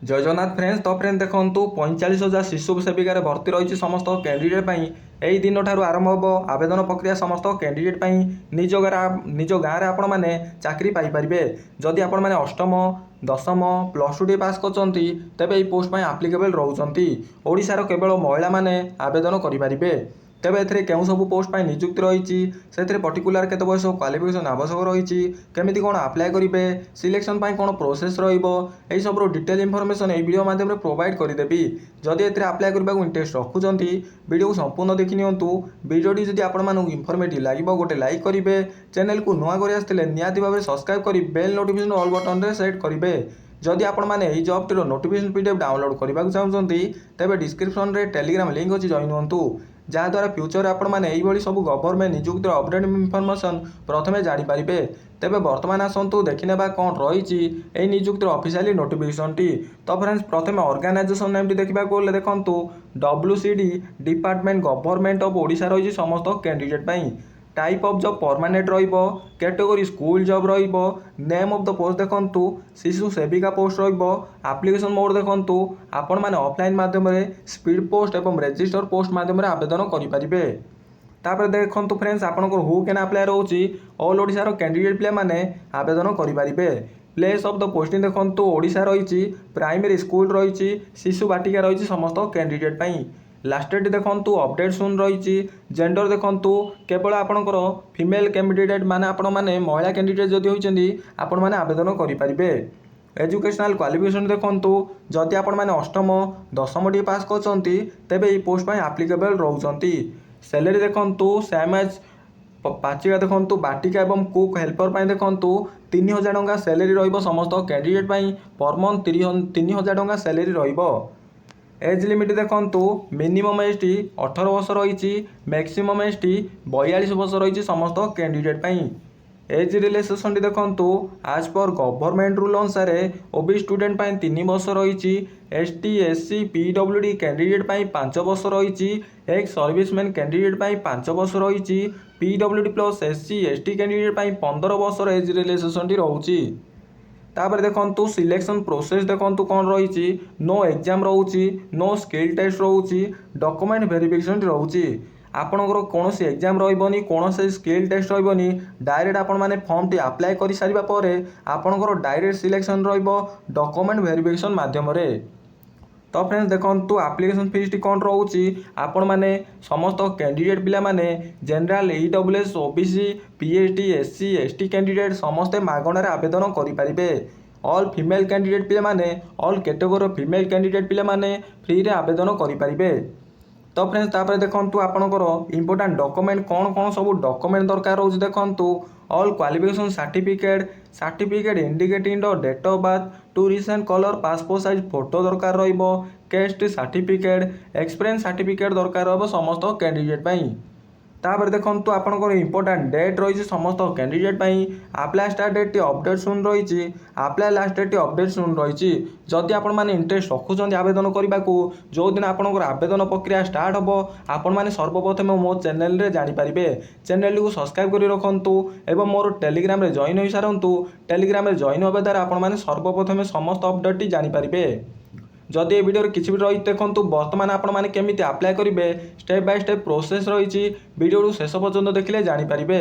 जय जगन्नाथ फ्रेंड्स। तो फ्रेंड्स देखो 45,000 शिशु सेविकार भर्ती रही समस्त कैंडिडेट यही दिन ठार आरंभ हम आवेदन प्रक्रिया समस्त कैंडिडेट निज गाँव में आपण मैंने चाकरी पाइपर। जदि आपण मैंने अष्टम दशम प्लस 2 पास कर तेज ये पोस्ट आप्लिकेबल रोचंती। ओडिशार केवल महिला माने आवेदन करेंगे। तेबे एथिरे केउं सब पोस्ट पाई नियुक्ति रही से पर्टिकुलर केते बयस क्वालिफिकेशन आवश्यक रही केमिति कोन अप्लाई करेंगे सिलेक्शन पाई कोन प्रोसेस रहिबो एई सब डिटेल इनफॉरमेशन ए वीडियो माध्यम रे प्रोवाइड करदेवी। जदि एथिरे अप्लाई करबा को इंटरेस्ट रखुचंती वीडियो को संपूर्ण देखि नियंतु। वीडियोटी जदि आपण मानू इनफॉर्मेटिव लागिबो गोटे लाइक करिवे, चैनल को नुआ करि आस्थिले नियाति भाबे सब्सक्राइब करि बेल नोटिफिकेशन ऑल बटन रे सेट करिवे। जदि आपण माने एई जॉब टीर नोटिफिकेशन पीडीएफ डाउनलोड करबा को चाहउचंती तेबे डिस्क्रिप्शन रे टेलीग्राम लिंक अछि जॉइन होंतु जहाँद्वारा फ्यूचर आपण मैंने यही सब गवर्नमेंट नियुक्तिर अपडेट इनफॉरमेशन प्रथमे जानीपारे। तेबे वर्तमान आसतु देखने कौन रही नियुक्तिर ऑफिशियली नोटिफिकेशन टी। तो फ्रेंड्स प्रथमे ऑर्गेनाइजेशन नेम देखा गले देखु WCD department government of Odisha रही समस्त candidate. Type of job permanent रहिबो, कैटेगरी स्कूल जॉब रहिबो, नेम ऑफ द पोस्ट देखंतु शिशु सेविका पोस्ट रहिबो। एप्लिकेशन मोड देखंतु आपण माने ऑफलाइन माध्यम रे स्पीड पोस्ट एवं रजिस्टर पोस्ट माध्यम रे आवेदन करि परिबे। तापर देखंतु फ्रेंड्स आपनकर हु कैन अप्लाई रहउची ऑल ओडिशा रो कैंडिडेट प्ले माने आवेदन करि परिबे। प्लेस ऑफ द पोस्टिंग देखंतु ओडिशा रहिची प्राइमरी स्कूल रहिची शिशु बाटिका रहिची समस्त कैंडिडेट पई। लास्ट डेट देखंतु अपडेट सुन रही। जेंडर देखंतु केवल आपणकर फीमेल कैंडिडेट माने आपण माने महिला कैंडिडेट जदि होइचंदी आपण माने आवेदन करि परिबे। एजुकेशनल क्वालिफिकेशन देखंतु जदि आपण माने अष्टम दशम डी पास करचंती तेबे ई पोस्ट पई एप्लीकेबल रहउचंती। सैलरी देखंतु सेम एज पाचिका देखंतु बाटिका एवं कुक हेल्पर पई देखंतु 3000 टंका सैलरी रहिबो समस्त कैंडिडेट पई। पर मंथ 3000 टंका सैलरी रहिबो। एज लिमिट देखंतु मिनिमम एज टी 18 वर्ष रही, मैक्सिमम एज टी 42 वर्ष रही समस्त कैंडिडेट पई। एज रिलैक्सेशन टी देखंतु आज पर गवर्नमेंट रूल अनुसार ओबी स्टूडेंट पई 3 वर्ष रही, ST SC PWD कैंडिडेट पई 5 वर्ष रही, एक्स सर्विसमैन कैंडिडेट पई 5 वर्ष रही, PWD plus SC ST candidate पई 15 वर्ष एज रिलैक्सेशन टी रहउची। तापर देखंतु सिलेक्शन प्रोसेस देखंतु कौन रही नो एग्जाम रोची, नो स्किल टेस्ट रोची, डॉक्यूमेंट वेरिफिकेशन रोची। आपणकर कौन सी एग्जाम रही कौन से स्किल टेस्ट रही डायरेक्ट आपण माने फॉर्म टी अप्लाई कर सारिबा परे आपणकर डायरेक्ट सिलेक्शन रहिबो डॉक्यूमेंट वेरिफिकेशन माध्यम रे। तो फ्रेंड्स देखंतु एप्लिकेशन फीस टी कौन रोची आपण माने समस्त कैंडिडेट पिला माने general EWS OBC PhD SC ST candidate समस्ते मागणार आवेदन करि परिबे। ऑल फीमेल कैंडिडेट पिला माने ऑल कैटेगरी फीमेल कैंडिडेट पिला माने फ्री रे आवेदन करि परिबे। तो फ्रेंड्स तापर देखंतु आपणकर इंपोर्टेंट डॉक्यूमेंट कौन कौन सब डॉक्यूमेंट दरकार रोज देखंतु all qualification certificate indicating the date of birth, two recent colour passport size photo दरकार रहिबो, कैस्ट सर्टिफिकेट, एक्सपीरियंस सर्टिफिकेट दरकार रहबो समस्त कैंडिडेट पई। तापर देखंतु आपणकर इंपोर्टेंट डेट रही समस्त कैंडिडेट पई। अप्लाई स्टार्ट डेट टी अपडेट सुन रही, अप्लाई लास्ट डेट टी अपडेट सुन रही। जदि आपण माने इंटरेस्ट रखुचंदी आवेदन करबा को जो दिन आपणकर आवेदन प्रक्रिया स्टार्ट हबो आपण माने सर्वप्रथम मो चैनल रे जानि परिबे। चैनल को सब्सक्राइब करि रखंतु एवं मोर टेलीग्राम रे जॉइन होई सारंतु। टेलीग्राम रे जॉइन होबा द्वारा आपण माने सर्वप्रथम समस्त अपडेट टी जानि परिबे। जदि ए वीडियो किसी भी रही देखो बर्तमान आपण मैंने केमी अप्लाई करेंगे स्टेप बाय स्टेप प्रोसेस रही वीडियो शेष पर्यंत देखले जानीपारे।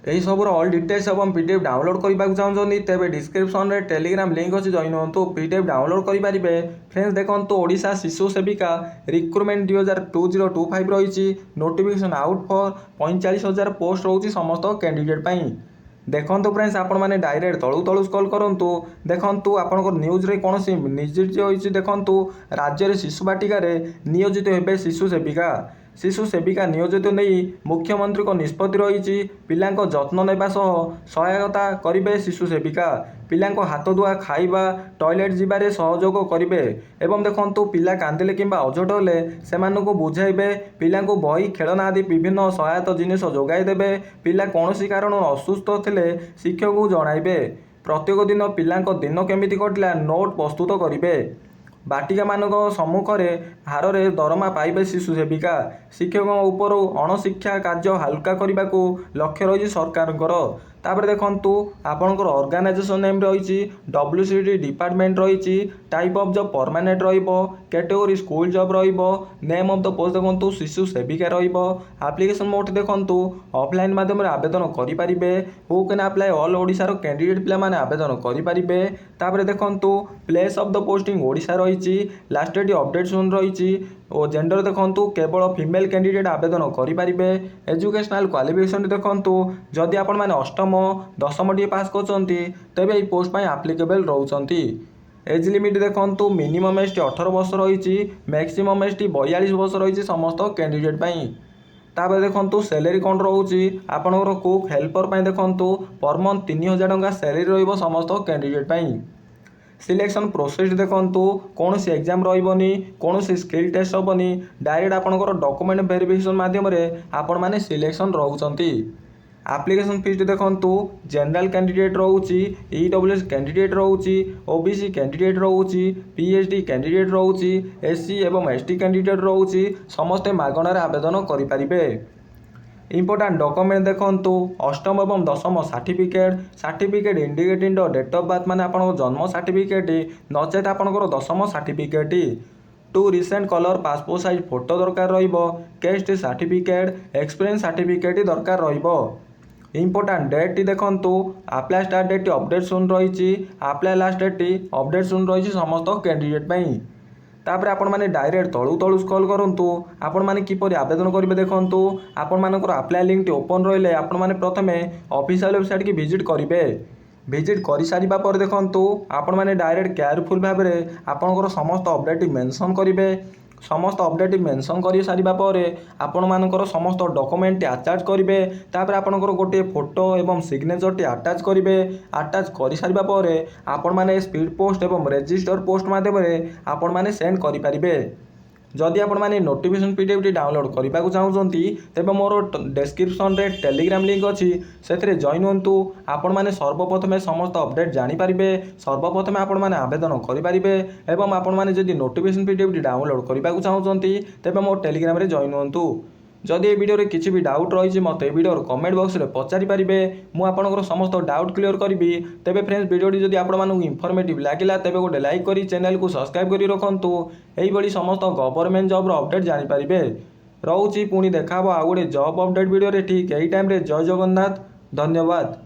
यही सब ऑल डिटेल्स एवं पीडीएफ डाउनलोड करने को चाहते तेज डिस्क्रिप्शन में टेलीग्राम लिंक अच्छी जॉइन होंतु पीडीएफ डाउनलोड करेंगे। फ्रेंड्स देखो ओडिशा शिशु सेविका रिक्रुटमेंट 2025 रही नोटिफिकेशन आउट फॉर 45,000 पोस्ट रोची समस्त कैंडिडेट पई। देखंतु फ्रेंड्स आपण माने डायरेक्ट तळु तळु स्क्रॉल करंतु देखंतु आपनकर न्यूज रे कोन सी नियोजित होईची देखंतु राज्य रे शिशु बाटिका रे नियोजित हेबे शिशु सेविका नियोजित नहीं मुख्यमंत्री को निष्पत्ति रही पिलांको जत्न नेबा सह सहायता करिवे शिशु सेविका। पिलांको हाथ धुआ खाइबा टॉयलेट जिबारे सहयोग करिवे एवं देखंतु पिला कांदिले किंबा अजट हेले सेमानकु बुझाइबे पिलांको बही खेलना आदि विभिन्न सहायता जिनिस जोगाई देबे। पिला कोनोसी कारण असुस्थ थिले शिक्षक को जणाइबे। प्रत्येक दिन पिलांको दिन केमिति कटिला नोट प्रस्तुत करिवे। बाटिका मानक सम्मुख में हार रे दरमा पाइबे शिशु सेविका। शिक्षकों उपर अणशिक्षा कार्य हालका करने को लक्ष्य रही सरकार। तापर देखंतु आपणकर ऑर्गेनाइजेशन नेम रही WCD डिपार्टमेंट रही टाइप ऑफ जॉब परमानेंट रहिबो कैटेगरी स्कूल जॉब रहिबो नेम ऑफ द पोस्ट देखंतु शिशु सेविका रहिबो एप्लिकेशन मोड देखंतु ऑफलाइन माध्यम रे आवेदन करि परिबे who can apply all Odisha रो कैंडिडेट पिला माने आवेदन करि परिबे तापर देखंतु place of the posting Odisha रही लास्ट डेट अपडेट सुन रही और जेंडर देखंतु केवल फीमेल कैंडिडेट आवेदन करि परिबे एजुकेशनल क्वालिफिकेशन देखंतु जदि आपण माने अष्टम दशम टी पास करछंती तबे ए पोस्ट पई एप्लीकेबल रहउछंती एज लिमिट देखंतु मिनिमम एज 18 वर्ष रही मैक्सिमम एज 42 वर्ष रही समस्त कैंडिडेट पई तापर देखंतु सैलरी कोन रहउची आपनकर कुक हेल्पर पई देखंतु पर मंथ 3000 टंका सैलरी रहइबो समस्त कैंडिडेट पई सिलेक्शन प्रोसेस देखंतु कौन सी एग्जाम रहिबनी कौन सी स्किल टेस्ट हेबनी डायरेक्ट आपनकर डॉक्यूमेंट वेरिफिकेशन माध्यम रे आपण माने सिलेक्शन रहउचंती एप्लिकेशन फीस देखंतु जनरल कैंडिडेट रहउची EWS कैंडिडेट रहउची OBC कैंडिडेट रहउची PhD कैंडिडेट रहउची SC एवं ST कैंडिडेट रहउची समस्त मागणार आवेदन करि परिबे इंपोर्टेंट डॉक्यूमेंट देखंतु अष्टम एवं दशम certificate indicating the date of birth माने आपन जन्म सर्टिफिकेट नचेत आपनकर दशम certificate two recent colour passport size photo दरकार रहिबो कैस्ट सर्टिफिकेट एक्सपीरियंस सर्टिफिकेट दरकार रहिबो इंपोर्टेंट डेट देखंतु अप्लाई स्टार्ट डेट अपडेट सुन रही अप्लाई लास्ट डेट अपडेट सुन रही समस्त कैंडिडेट पई तापर आपण माने डायरेक्ट तळु तळु स्क्रॉल करंतु आपण माने किपरि आवेदन करिवे देखंतु आपण मानकर अप्लाई लिंक टी ओपन रहिले आपण माने प्रथमे ऑफिशियल वेबसाइट की विजिट करिवे विजिट करि सारिबा पर देखंतु आपण माने डायरेक्ट केयरफुल भाबे रे आपनकर समस्त अपडेट मेंशन करिवे समस्त अपडेट मेंशन करि सारिबा पर आपण मानकर समस्त डॉक्यूमेंट अटैच करिवे तापर आपनकर गोटे फोटो एवं सिग्नेचर टी अटैच करिवे अटैच करि सारिबा पर आपण माने स्पीड पोस्ट एवं रजिस्टर पोस्ट माध्यम रे आपण माने सेंड करि परिबे जदि आपण माने नोटिफिकेशन पीडीएफ टी डाउनलोड करबा को चाहउछंती तेबे मोर डिस्क्रिप्शन रे टेलीग्राम लिंक अछि सेथरे जॉइन होंतु आपण माने सर्वप्रथमे समस्त अपडेट जानि परिबे सर्वप्रथमे आपण माने आवेदन करि परिबे एवं आपण माने जदि नोटिफिकेशन पीडीएफ टी डाउनलोड करबा को चाहउछंती तेबे मोर टेलीग्राम रे जॉइन होंतु जदि ए वीडियो रे किछि भी डाउट रही मत ए वीडियो कमेंट बॉक्स रे पचारि पारिबे मु आपनकर समस्त डाउट क्लियर करिबी तेबे फ्रेंड्स वीडियो जदि आपण मानू इन्फॉर्मेटिव लागिला तेबे गोटे लाइक करी चैनल को सब्सक्राइब करी रखंतु एई बडी समस्त गवर्नमेंट जॉब रो अपडेट जानि पारिबे रहउची पुनी देखाबो आ गोटे जॉब अपडेट वीडियो रे ठीक एई टाइम रे जय जगन्नाथ धन्यवाद।